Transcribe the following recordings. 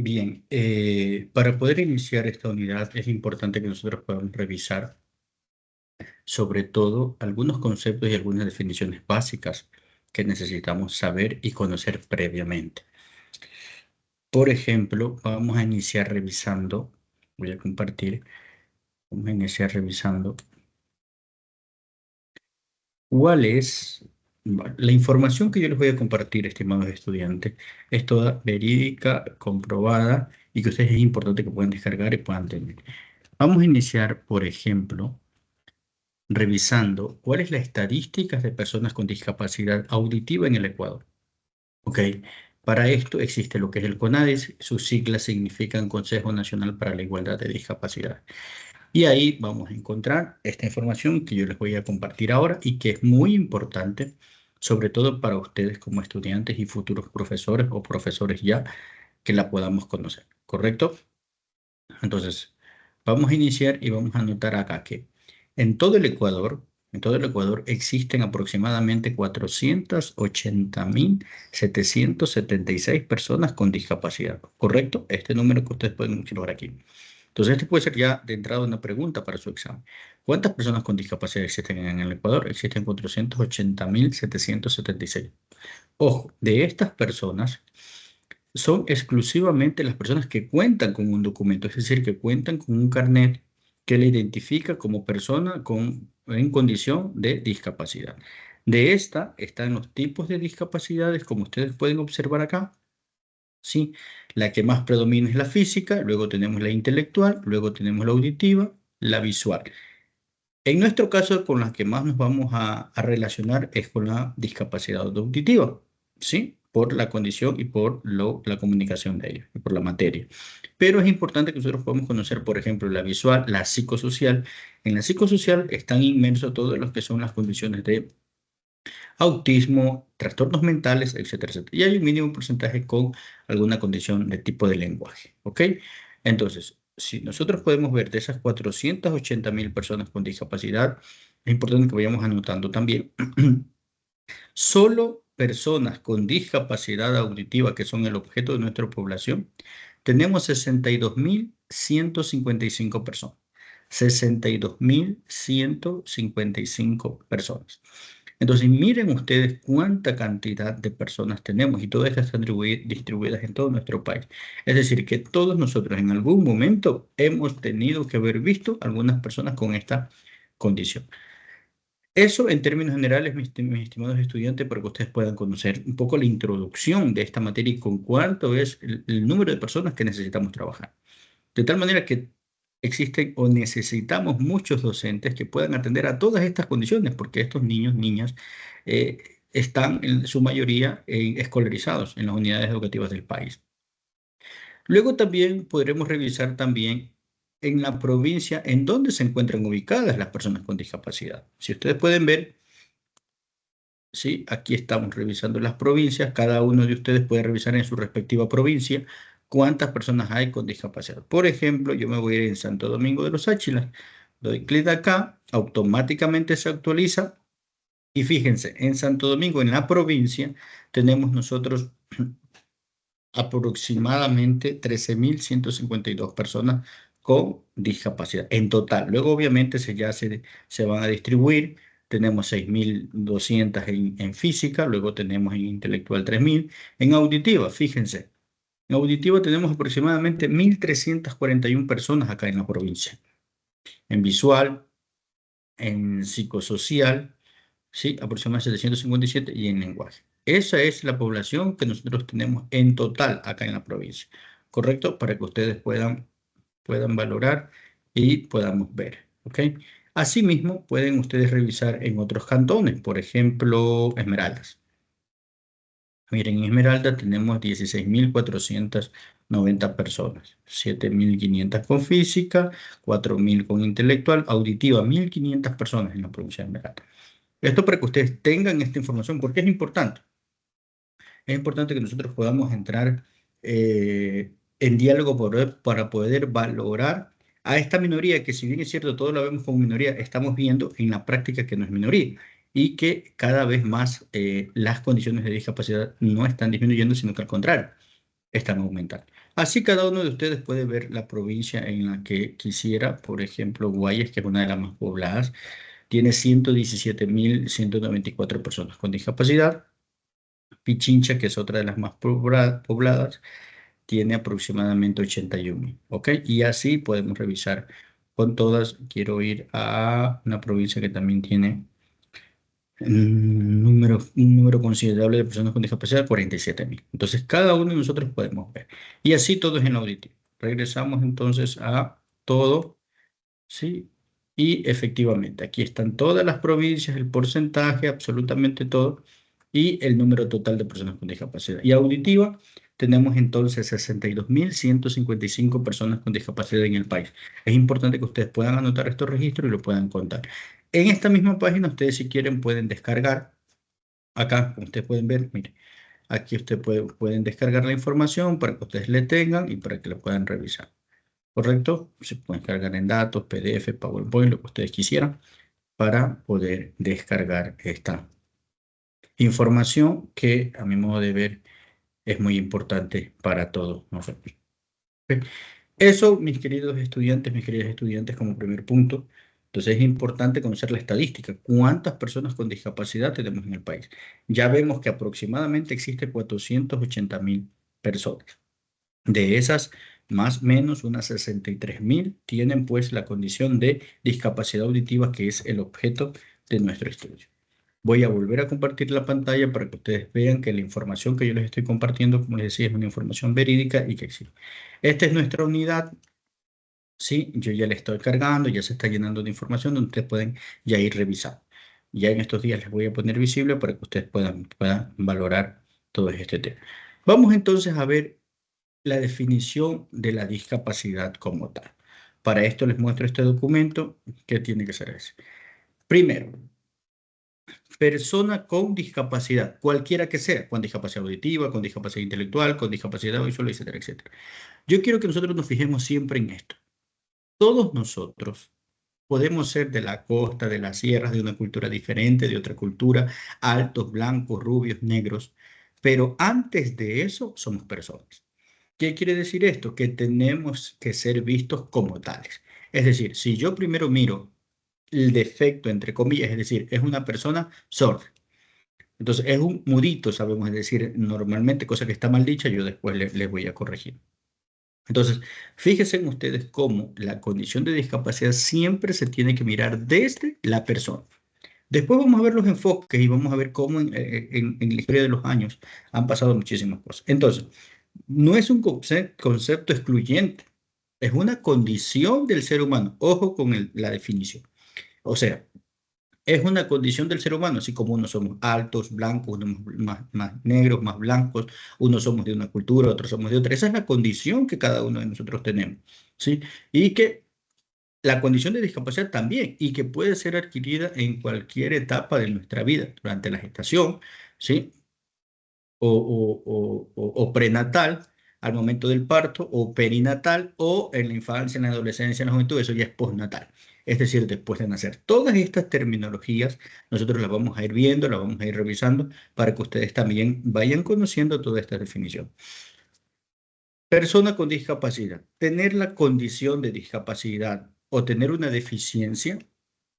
Bien, para poder iniciar esta unidad es importante que nosotros podamos revisar sobre todo algunos conceptos y algunas definiciones básicas que necesitamos saber y conocer previamente. Por ejemplo, vamos a iniciar revisando, voy a compartir, vamos a iniciar revisando cuál es la información que yo les voy a compartir, estimados estudiantes, es toda verídica, comprobada y que ustedes es importante que puedan descargar y puedan tener. Vamos a iniciar, por ejemplo, revisando cuál es la estadística de personas con discapacidad auditiva en el Ecuador. Ok, para esto existe lo que es el CONADIS, sus siglas significan Consejo Nacional para la Igualdad de Discapacidad. Y ahí vamos a encontrar esta información que yo les voy a compartir ahora y que es muy importante, sobre todo para ustedes como estudiantes y futuros profesores o profesores ya, que la podamos conocer, ¿correcto? Entonces, vamos a iniciar y vamos a anotar acá que en todo el Ecuador, en todo el Ecuador existen aproximadamente 480.776 personas con discapacidad, ¿correcto? Este número que ustedes pueden observar aquí. Entonces, este puede ser ya de entrada una pregunta para su examen. ¿Cuántas personas con discapacidad existen en el Ecuador? Existen 480.776. Ojo, de estas personas son exclusivamente las personas que cuentan con un documento, es decir, que cuentan con un carnet que le identifica como persona en condición de discapacidad. De esta están los tipos de discapacidades, como ustedes pueden observar acá. ¿Sí? La que más predomina es la física, luego tenemos la intelectual, luego tenemos la auditiva, la visual. En nuestro caso, con la que más nos vamos a relacionar es con la discapacidad auditiva, ¿sí? Por la condición y por la comunicación de ellos, y por la materia. Pero es importante que nosotros podamos conocer, por ejemplo, la visual, la psicosocial. En la psicosocial están inmersos todos los que son las condiciones de autismo, trastornos mentales, etcétera, etcétera. Y hay un mínimo porcentaje con alguna condición de tipo de lenguaje, ¿ok? Entonces, si nosotros podemos ver de esas 480.000 personas con discapacidad, es importante que vayamos anotando también, solo personas con discapacidad auditiva, que son el objeto de nuestra población, tenemos 62.155 personas. 62.155 personas. Entonces, miren ustedes cuánta cantidad de personas tenemos y todas estas están distribuidas en todo nuestro país. Es decir, que todos nosotros en algún momento hemos tenido que haber visto algunas personas con esta condición. Eso en términos generales, mis estimados estudiantes, para que ustedes puedan conocer un poco la introducción de esta materia y con cuánto es el número de personas que necesitamos trabajar. De tal manera que existen o necesitamos muchos docentes que puedan atender a todas estas condiciones, porque estos niños, niñas, están en su mayoría escolarizados en las unidades educativas del país. Luego también podremos revisar también en la provincia en donde se encuentran ubicadas las personas con discapacidad. Si ustedes pueden ver, sí, aquí estamos revisando las provincias. Cada uno de ustedes puede revisar en su respectiva provincia cuántas personas hay con discapacidad. Por ejemplo, yo me voy a ir en Santo Domingo de los Áchilas. Doy clic acá, automáticamente se actualiza. Y fíjense, en Santo Domingo, en la provincia, tenemos nosotros aproximadamente 13.152 personas con discapacidad en total. Luego, obviamente, se van a distribuir. Tenemos 6.200 en física, luego tenemos en intelectual 3.000. En auditiva, fíjense, en auditiva tenemos aproximadamente 1.341 personas acá en la provincia. En visual, en psicosocial, ¿sí? Aproximadamente 757 y en lenguaje. Esa es la población que nosotros tenemos en total acá en la provincia, ¿correcto? Para que ustedes puedan valorar y podamos ver, ¿ok? Asimismo, pueden ustedes revisar en otros cantones, por ejemplo, Esmeraldas. Miren, en Esmeralda tenemos 16.490 personas, 7.500 con física, 4.000 con intelectual, auditiva, 1.500 personas en la provincia de Esmeralda. Esto para que ustedes tengan esta información, porque es importante. Es importante que nosotros podamos entrar en diálogo para poder valorar a esta minoría, que si bien es cierto, todos la vemos como minoría, estamos viendo en la práctica que no es minoría y que cada vez más las condiciones de discapacidad no están disminuyendo, sino que al contrario, están aumentando. Así cada uno de ustedes puede ver la provincia en la que quisiera. Por ejemplo, Guayas, que es una de las más pobladas, tiene 117.194 personas con discapacidad. Pichincha, que es otra de las más pobladas, tiene aproximadamente 81.000. ¿Ok? Y así podemos revisar con todas. Quiero ir a una provincia que también tiene un número considerable de personas con discapacidad, 47.000. Entonces, cada uno de nosotros podemos ver. Y así todo es en auditivo. Regresamos entonces a todo, ¿sí? Y efectivamente, aquí están todas las provincias, el porcentaje, absolutamente todo, y el número total de personas con discapacidad. Y auditiva, tenemos entonces 62.155 personas con discapacidad en el país. Es importante que ustedes puedan anotar estos registros y lo puedan contar. En esta misma página, ustedes si quieren pueden descargar, acá, como ustedes pueden ver, mire, aquí ustedes pueden descargar la información para que ustedes le tengan y para que la puedan revisar. ¿Correcto? Se pueden cargar en datos, PDF, PowerPoint, lo que ustedes quisieran, para poder descargar esta información que, a mi modo de ver, es muy importante para todos nosotros. ¿Ok? Eso, mis queridos estudiantes, mis queridas estudiantes, como primer punto. Entonces es importante conocer la estadística. ¿Cuántas personas con discapacidad tenemos en el país? Ya vemos que aproximadamente existe 480.000 personas. De esas, más o menos unas 63.000 tienen pues la condición de discapacidad auditiva, que es el objeto de nuestro estudio. Voy a volver a compartir la pantalla para que ustedes vean que la información que yo les estoy compartiendo, como les decía, es una información verídica y que existe. Esta es nuestra unidad. Sí, yo ya le estoy cargando, ya se está llenando de información donde ustedes pueden ya ir revisando. Ya en estos días les voy a poner visible para que ustedes puedan valorar todo este tema. Vamos entonces a ver la definición de la discapacidad como tal. Para esto les muestro este documento que tiene que ser ese. Primero, persona con discapacidad, cualquiera que sea, con discapacidad auditiva, con discapacidad intelectual, con discapacidad visual, etcétera, etcétera. Yo quiero que nosotros nos fijemos siempre en esto. Todos nosotros podemos ser de la costa, de las sierras, de una cultura diferente, de otra cultura, altos, blancos, rubios, negros, pero antes de eso somos personas. ¿Qué quiere decir esto? Que tenemos que ser vistos como tales. Es decir, si yo primero miro el defecto, entre comillas, es decir, es una persona sorda. Entonces, es un mudito, sabemos decir normalmente, cosa que está mal dicha, yo después les voy a corregir. Entonces, fíjense en ustedes cómo la condición de discapacidad siempre se tiene que mirar desde la persona. Después vamos a ver los enfoques y vamos a ver cómo en la historia de los años han pasado muchísimas cosas. Entonces, no es un concepto excluyente, es una condición del ser humano. Ojo con la definición. O sea, es una condición del ser humano, así como unos somos altos, blancos, unos más negros, más blancos, unos somos de una cultura, otros somos de otra. Esa es la condición que cada uno de nosotros tenemos, ¿sí? Y que la condición de discapacidad también, y que puede ser adquirida en cualquier etapa de nuestra vida, durante la gestación, ¿sí? O prenatal, al momento del parto, o perinatal, o en la infancia, en la adolescencia, en la juventud, eso ya es postnatal, es decir, después de nacer. Todas estas terminologías nosotros las vamos a ir viendo, las vamos a ir revisando para que ustedes también vayan conociendo toda esta definición. Persona con discapacidad. Tener la condición de discapacidad o tener una deficiencia,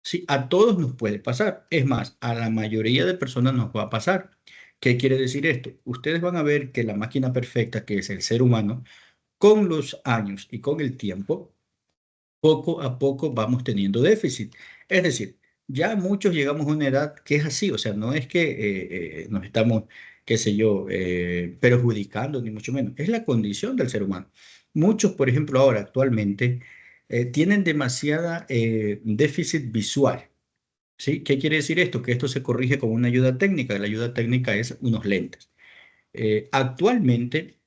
sí, a todos nos puede pasar. Es más, a la mayoría de personas nos va a pasar. ¿Qué quiere decir esto? Ustedes van a ver que la máquina perfecta, que es el ser humano, con los años y con el tiempo, poco a poco vamos teniendo déficit. Es decir, ya muchos llegamos a una edad que es así, o sea, no es que nos estamos, qué sé yo, perjudicando, ni mucho menos, es la condición del ser humano. Muchos, por ejemplo, ahora actualmente tienen demasiada déficit visual. ¿Sí? ¿Qué quiere decir esto? Que esto se corrige con una ayuda técnica. La ayuda técnica es unos lentes. Actualmente,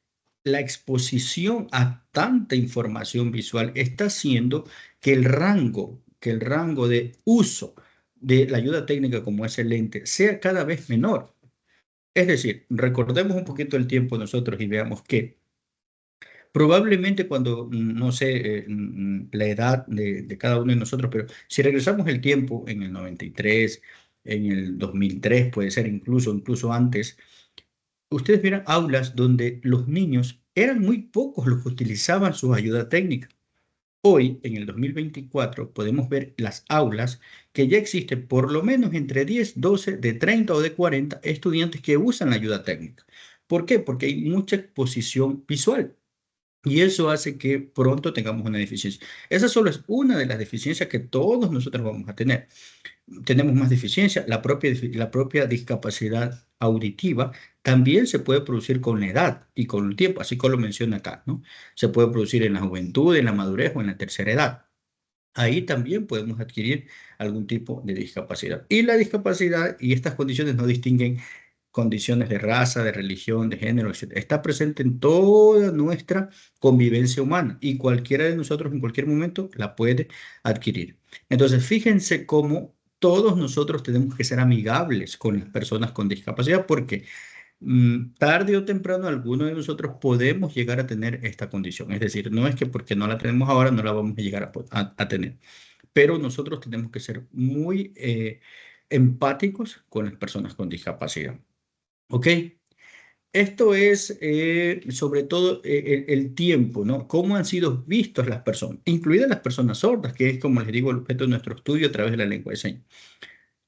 la exposición a tanta información visual está haciendo que el rango de uso de la ayuda técnica como ese lente sea cada vez menor. Es decir, recordemos un poquito el tiempo nosotros y veamos que probablemente cuando, no sé, la edad de cada uno de nosotros, pero si regresamos el tiempo en el 93, en el 2003, puede ser incluso antes, ustedes vieran aulas donde los niños eran muy pocos los que utilizaban su ayuda técnica. Hoy, en el 2024, podemos ver las aulas que ya existen por lo menos entre 10, 12, de 30 o de 40 estudiantes que usan la ayuda técnica. ¿Por qué? Porque hay mucha exposición visual. Y eso hace que pronto tengamos una deficiencia. Esa solo es una de las deficiencias que todos nosotros vamos a tener. Tenemos más deficiencia. La propia discapacidad auditiva también se puede producir con la edad y con el tiempo, así como lo menciona acá, ¿no? Se puede producir en la juventud, en la madurez o en la tercera edad. Ahí también podemos adquirir algún tipo de discapacidad. Y la discapacidad y estas condiciones no distinguen condiciones de raza, de religión, de género, etc. Está presente en toda nuestra convivencia humana y cualquiera de nosotros en cualquier momento la puede adquirir. Entonces, fíjense cómo todos nosotros tenemos que ser amigables con las personas con discapacidad porque tarde o temprano alguno de nosotros podemos llegar a tener esta condición. Es decir, no es que porque no la tenemos ahora no la vamos a llegar a tener, pero nosotros tenemos que ser muy empáticos con las personas con discapacidad. ¿Ok? Esto es sobre todo el tiempo, ¿no? Cómo han sido vistos las personas, incluidas las personas sordas, que es, como les digo, el objeto de nuestro estudio a través de la lengua de señas.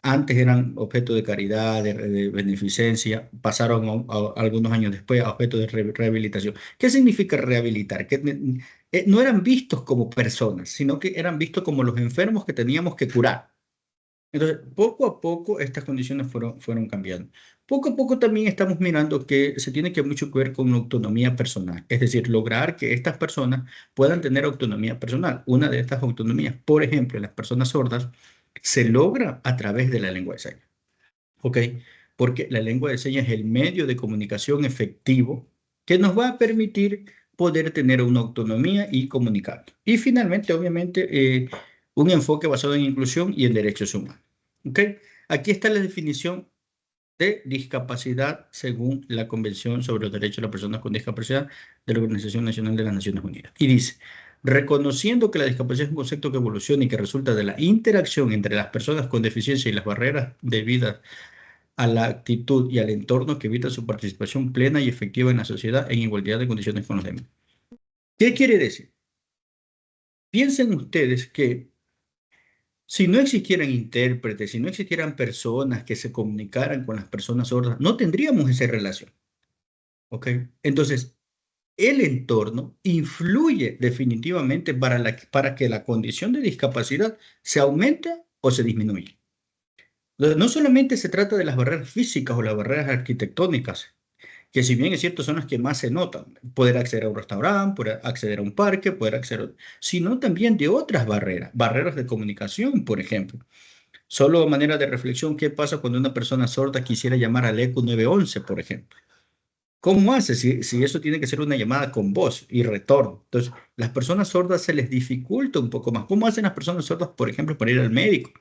Antes eran objeto de caridad, de beneficencia, pasaron algunos años después a objeto de rehabilitación. ¿Qué significa rehabilitar? Que no eran vistos como personas, sino que eran vistos como los enfermos que teníamos que curar. Entonces, poco a poco estas condiciones fueron cambiando. Poco a poco también estamos mirando que se tiene que mucho que ver con la autonomía personal, es decir, lograr que estas personas puedan tener autonomía personal. Una de estas autonomías, por ejemplo, en las personas sordas, se logra a través de la lengua de señas, ¿ok? Porque la lengua de señas es el medio de comunicación efectivo que nos va a permitir poder tener una autonomía y comunicar. Y finalmente, obviamente, un enfoque basado en inclusión y en derechos humanos. ¿Ok? Aquí está la definición de discapacidad según la Convención sobre los Derechos de las Personas con Discapacidad de la Organización Nacional de las Naciones Unidas. Y dice, reconociendo que la discapacidad es un concepto que evoluciona y que resulta de la interacción entre las personas con deficiencia y las barreras debidas a la actitud y al entorno que evita su participación plena y efectiva en la sociedad en igualdad de condiciones con los demás. ¿Qué quiere decir? Piensen ustedes que si no existieran intérpretes, si no existieran personas que se comunicaran con las personas sordas, no tendríamos esa relación. ¿Ok? Entonces, el entorno influye definitivamente para que la condición de discapacidad se aumente o se disminuya. Entonces, no solamente se trata de las barreras físicas o las barreras arquitectónicas, que si bien es cierto son las que más se notan, poder acceder a un restaurante, poder acceder a un parque, poder acceder, sino también de otras barreras, barreras de comunicación, por ejemplo. Solo a manera de reflexión, ¿qué pasa cuando una persona sorda quisiera llamar al ECO 911, por ejemplo? ¿Cómo hace si eso tiene que ser una llamada con voz y retorno? Entonces, las personas sordas se les dificulta un poco más. ¿Cómo hacen las personas sordas, por ejemplo, para ir al médico?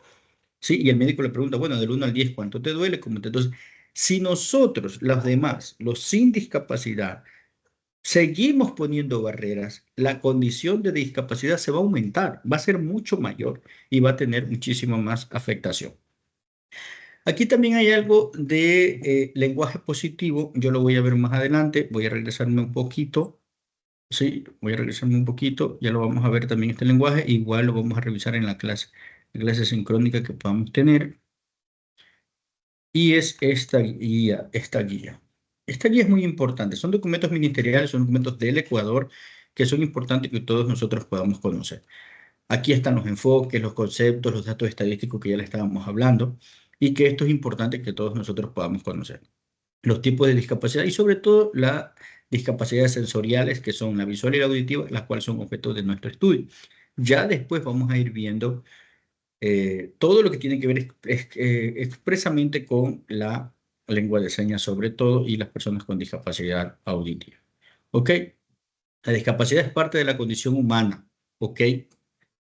Sí, y el médico le pregunta, bueno, del 1 al 10, ¿cuánto te duele? Entonces, si nosotros, los demás, los sin discapacidad, seguimos poniendo barreras, la condición de discapacidad se va a aumentar, va a ser mucho mayor y va a tener muchísima más afectación. Aquí también hay algo de lenguaje positivo, yo lo voy a ver más adelante, voy a regresarme un poquito, sí, voy a regresarme un poquito, ya lo vamos a ver también este lenguaje, igual lo vamos a revisar en la clase sincrónica que podamos tener, y es esta guía, esta guía. Esta guía es muy importante, son documentos ministeriales, son documentos del Ecuador que son importantes que todos nosotros podamos conocer. Aquí están los enfoques, los conceptos, los datos estadísticos que ya le estábamos hablando y que esto es importante que todos nosotros podamos conocer. Los tipos de discapacidad y sobre todo las discapacidades sensoriales que son la visual y la auditiva, las cuales son objeto de nuestro estudio. Ya después vamos a ir viendo todo lo que tiene que ver expresamente con la lengua de señas sobre todo y las personas con discapacidad auditiva. ¿Ok? La discapacidad es parte de la condición humana. ¿Ok?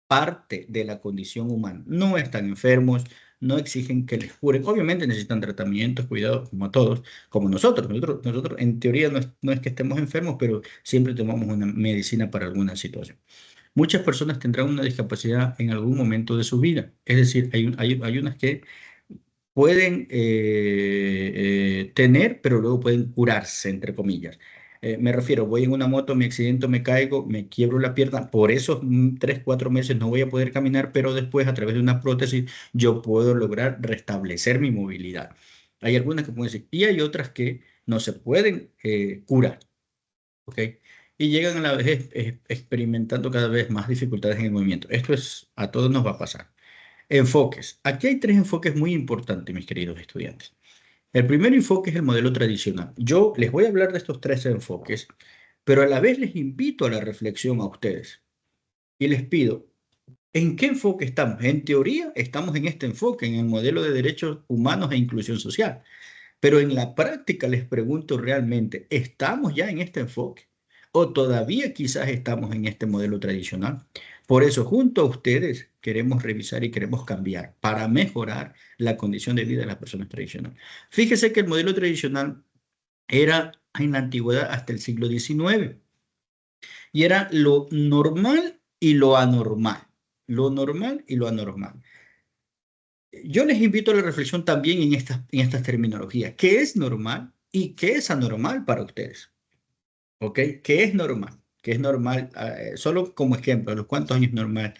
Parte de la condición humana. No están enfermos, no exigen que les curen. Obviamente necesitan tratamientos, cuidados, como a todos, como nosotros. Nosotros en teoría no es que estemos enfermos, pero siempre tomamos una medicina para alguna situación. Muchas personas tendrán una discapacidad en algún momento de su vida. Es decir, hay unas que pueden tener, pero luego pueden curarse, entre comillas. Me refiero, voy en una moto, me accidento, me caigo, me quiebro la pierna. Por esos 3, 4 meses no voy a poder caminar, pero después a través de una prótesis yo puedo lograr restablecer mi movilidad. Hay algunas que pueden ser, y hay otras que no se pueden curar, ¿ok? Y llegan a la vez experimentando cada vez más dificultades en el movimiento. Esto es, a todos nos va a pasar. Enfoques. Aquí hay 3 enfoques muy importantes, mis queridos estudiantes. El primer enfoque es el modelo tradicional. Yo les voy a hablar de estos 3 enfoques, pero a la vez les invito a la reflexión a ustedes y les pido, ¿en qué enfoque estamos? En teoría, estamos en este enfoque, en el modelo de derechos humanos e inclusión social, pero en la práctica les pregunto realmente, ¿estamos ya en este enfoque? ¿O todavía quizás estamos en este modelo tradicional? Por eso, junto a ustedes, queremos revisar y queremos cambiar para mejorar la condición de vida de las personas tradicionales. Fíjese que el modelo tradicional era en la antigüedad hasta el siglo XIX y era lo normal y lo anormal. Lo normal y lo anormal. Yo les invito a la reflexión también en estas terminologías. ¿Qué es normal y qué es anormal para ustedes? ¿Ok? ¿Qué es normal? ¿Qué es normal? Solo como ejemplo, ¿a los cuántos años es normal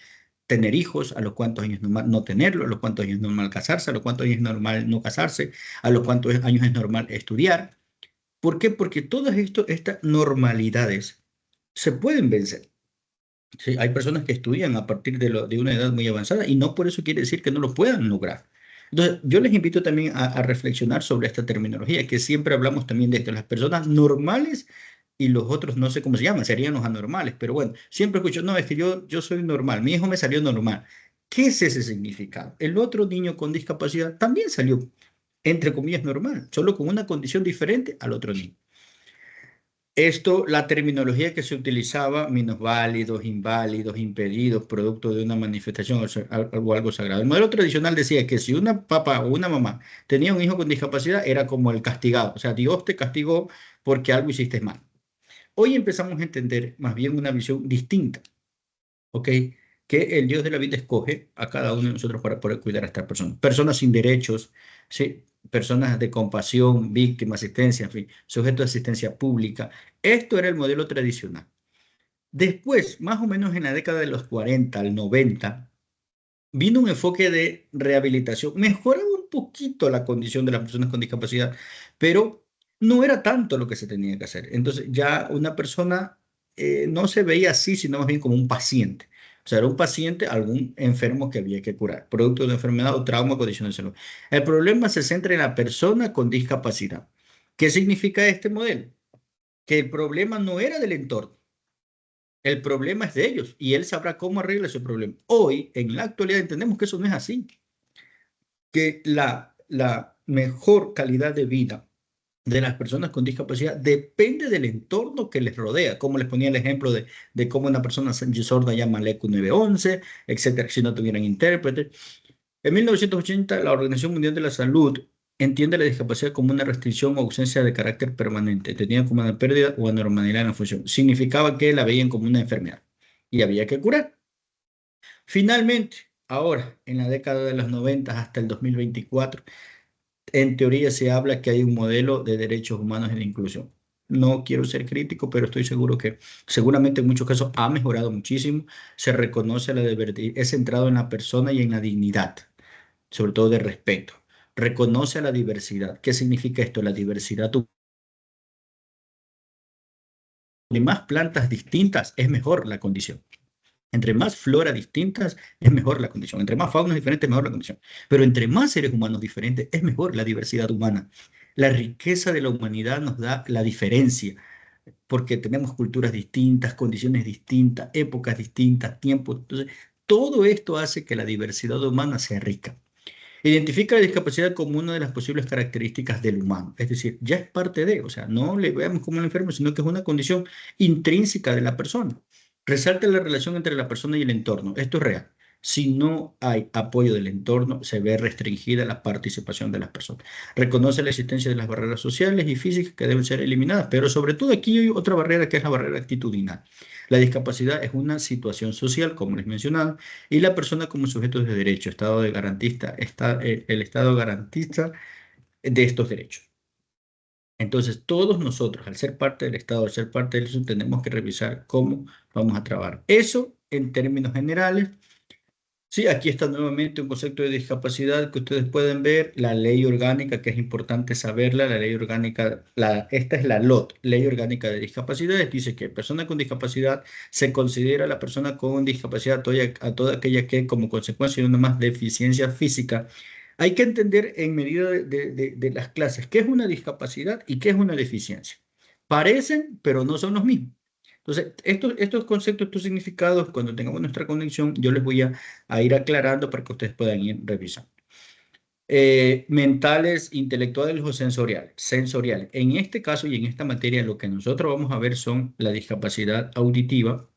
tener hijos? ¿A los cuántos años es normal no tenerlo? ¿A los cuántos años es normal casarse? ¿A los cuántos años es normal no casarse? ¿A los cuántos años es normal estudiar? ¿Por qué? Porque todas estas normalidades se pueden vencer. Sí, hay personas que estudian a partir de una edad muy avanzada y no por eso quiere decir que no lo puedan lograr. Entonces, yo les invito también a reflexionar sobre esta terminología, que siempre hablamos también de esto, las personas normales y los otros, no sé cómo se llaman, serían los anormales, pero bueno, siempre escucho, no, es que yo soy normal, mi hijo me salió normal. ¿Qué es ese significado? El otro niño con discapacidad también salió, entre comillas, normal, solo con una condición diferente al otro niño. Esto, la terminología que se utilizaba, minusválidos, inválidos, impedidos, producto de una manifestación o algo sagrado. El modelo tradicional decía que si una papá o una mamá tenía un hijo con discapacidad, era como el castigado. O sea, Dios te castigó porque algo hiciste mal. Hoy empezamos a entender más bien una visión distinta, ¿ok? Que el Dios de la vida escoge a cada uno de nosotros para poder cuidar a estas personas. Personas sin derechos, ¿sí? Personas de compasión, víctimas, asistencia, en fin, sujetos de asistencia pública. Esto era el modelo tradicional. Después, más o menos en la década de los 40 al 90, vino un enfoque de rehabilitación. Mejoraba un poquito la condición de las personas con discapacidad, pero no era tanto lo que se tenía que hacer. Entonces ya una persona no se veía así, sino más bien como un paciente. O sea, era un paciente, algún enfermo que había que curar, producto de enfermedad o trauma o condición de salud. El problema se centra en la persona con discapacidad. ¿Qué significa este modelo? Que el problema no era del entorno. El problema es de ellos y él sabrá cómo arreglar ese problema. Hoy, en la actualidad, entendemos que eso no es así, que la mejor calidad de vida de las personas con discapacidad depende del entorno que les rodea, como les ponía el ejemplo de cómo una persona sorda llama al ECU 911, etcétera, si no tuvieran intérprete. En 1980, la Organización Mundial de la Salud entiende la discapacidad como una restricción o ausencia de carácter permanente, entendida como una pérdida o anormalidad en la función. Significaba que la veían como una enfermedad y había que curar. Finalmente, ahora, en la década de los 90 hasta el 2024, en teoría se habla que hay un modelo de derechos humanos y de inclusión. No quiero ser crítico, pero estoy seguro que seguramente en muchos casos ha mejorado muchísimo. Se reconoce la diversidad, es centrado en la persona y en la dignidad, sobre todo de respeto. Reconoce a la diversidad. ¿Qué significa esto? La diversidad. Entre más plantas distintas, es mejor la condición. Entre más flora distintas, es mejor la condición. Entre más faunas diferentes, es mejor la condición. Pero entre más seres humanos diferentes, es mejor la diversidad humana. La riqueza de la humanidad nos da la diferencia, porque tenemos culturas distintas, condiciones distintas, épocas distintas, tiempos. Entonces, todo esto hace que la diversidad humana sea rica. Identifica la discapacidad como una de las posibles características del humano, es decir, ya es parte de, o sea, no le veamos como un enfermo, sino que es una condición intrínseca de la persona. Resalta la relación entre la persona y el entorno, esto es real. Si no hay apoyo del entorno, se ve restringida la participación de las personas. Reconoce la existencia de las barreras sociales y físicas que deben ser eliminadas, pero sobre todo aquí hay otra barrera que es la barrera actitudinal. La discapacidad es una situación social, como les mencionaba, y la persona como sujeto de derecho, Estado de garantista, el Estado garantiza de estos derechos. Entonces, todos nosotros, al ser parte del Estado, al ser parte de eso, tenemos que revisar cómo vamos a trabajar. Eso, en términos generales. Sí, aquí está nuevamente un concepto de discapacidad que ustedes pueden ver, la ley orgánica, que es importante saberla, la ley orgánica, esta es la LOT, Ley Orgánica de Discapacidades, dice que persona con discapacidad se considera la persona con discapacidad a toda aquella que como consecuencia de una más deficiencia física. Hay que entender en medida de las clases qué es una discapacidad y qué es una deficiencia. Parecen, pero no son los mismos. Entonces, estos conceptos, estos significados, cuando tengamos nuestra conexión, yo les voy a ir aclarando para que ustedes puedan ir revisando. Mentales, intelectuales o sensoriales. Sensoriales. En este caso y en esta materia, lo que nosotros vamos a ver son la discapacidad auditiva,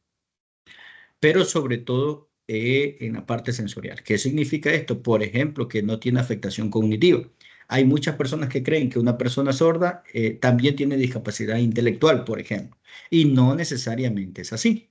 pero sobre todo en la parte sensorial. ¿Qué significa esto? Por ejemplo, que no tiene afectación cognitiva. Hay muchas personas que creen que una persona sorda también tiene discapacidad intelectual, por ejemplo, y no necesariamente es así.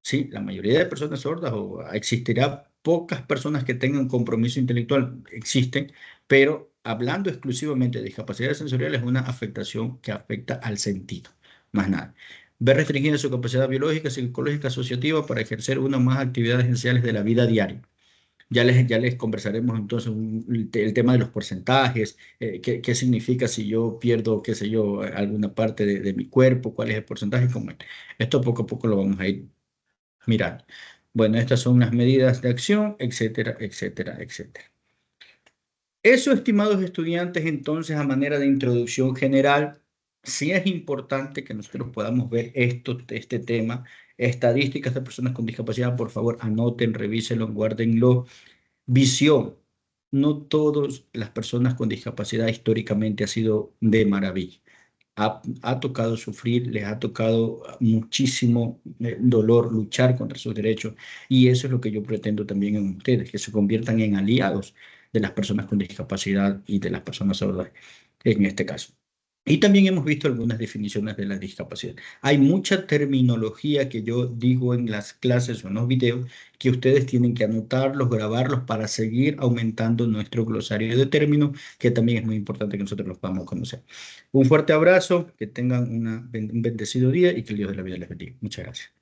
Sí, la mayoría de personas sordas, o existirá pocas personas que tengan compromiso intelectual, existen, pero hablando exclusivamente de discapacidad sensorial es una afectación que afecta al sentido, más nada. Ve restringida su capacidad biológica, psicológica, asociativa para ejercer una o más actividades esenciales de la vida diaria. Ya les conversaremos entonces el tema de los porcentajes, qué significa si yo pierdo, qué sé yo, alguna parte de mi cuerpo, cuál es el porcentaje, cómo es. Esto poco a poco lo vamos a ir mirando. Bueno, estas son unas medidas de acción, etcétera, etcétera, etcétera. Eso, estimados estudiantes, entonces, a manera de introducción general, sí es importante que nosotros podamos ver este tema. Estadísticas de personas con discapacidad, por favor, anoten, revísenlo, guárdenlo. Visión. No todas las personas con discapacidad históricamente ha sido de maravilla. Ha tocado sufrir, les ha tocado muchísimo dolor, luchar contra sus derechos, y eso es lo que yo pretendo también en ustedes, que se conviertan en aliados de las personas con discapacidad y de las personas sordas en este caso. Y también hemos visto algunas definiciones de la discapacidad. Hay mucha terminología que yo digo en las clases o en los videos que ustedes tienen que anotarlos, grabarlos para seguir aumentando nuestro glosario de términos, que también es muy importante que nosotros los podamos conocer. Un fuerte abrazo, que tengan un bendecido día y que el Dios de la vida les bendiga. Muchas gracias.